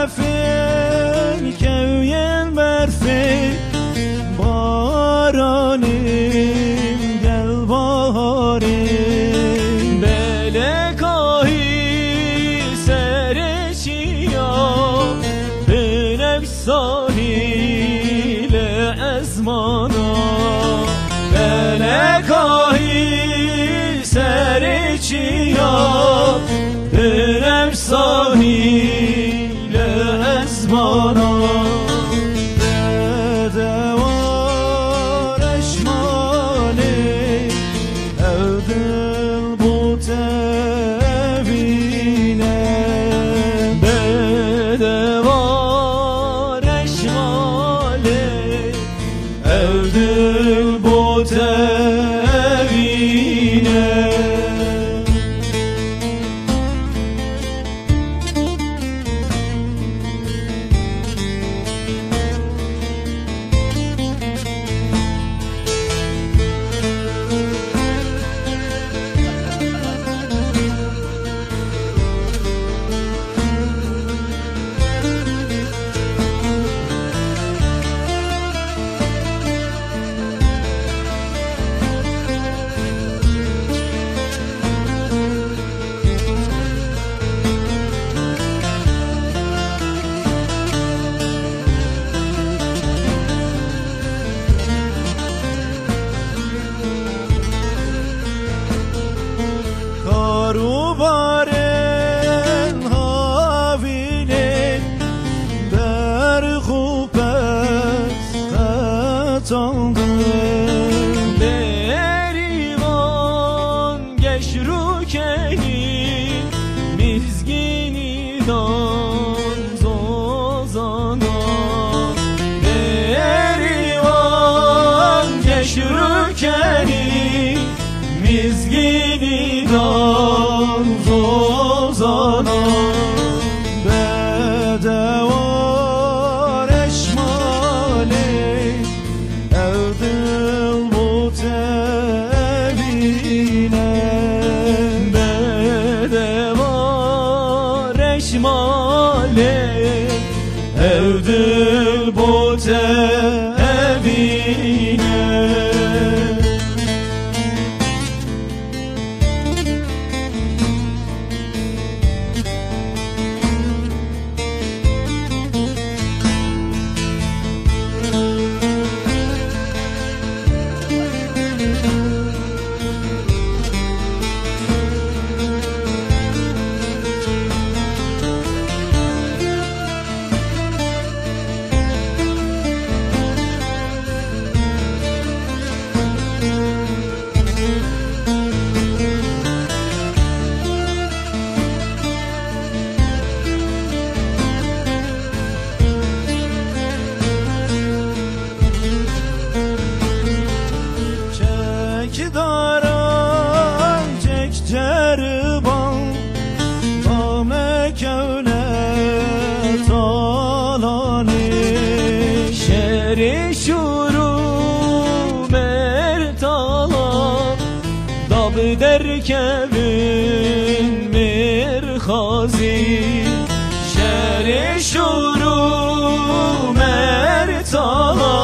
فل کوین برفل بارانیم گل باریم بله کاهی سر چیا بنم ساحیل ازمانا بله کاهی سر چیا بنم ساحیل ازمانا Evdil bu tevine Karubarın havine berhu pes katandı Berivan geçrukeni mizgini dan zozana Berivan geçrukeni mizgini dan zozana bedevar eşmali evdil bu tevine bedevar eşmali evdil bu tevine Daran çek cerban Tame kevle talani Şeri şuru mertala Dab derkevin mirhazi Şeri şuru mertala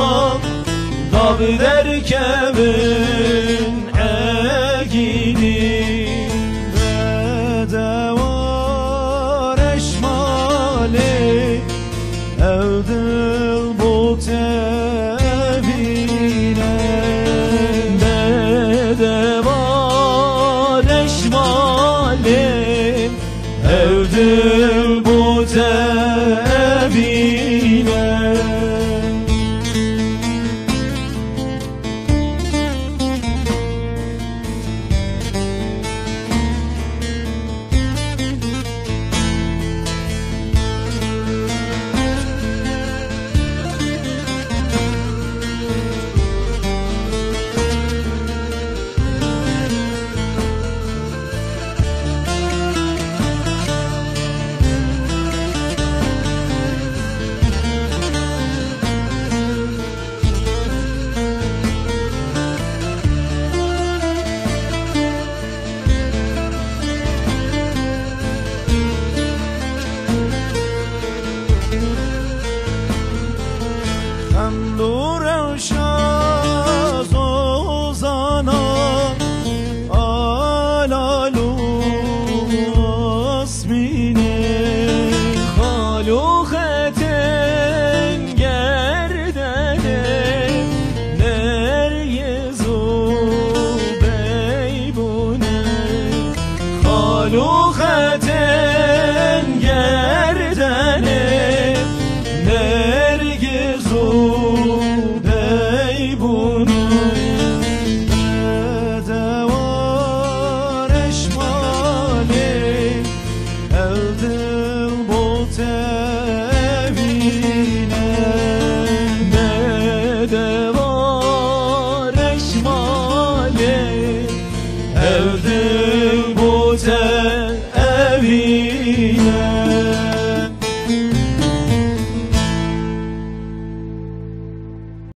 Dab derkevin bedevar eşmali evdil bu tevine bedevar eşmali evdil bu tevine Malukaten gerdene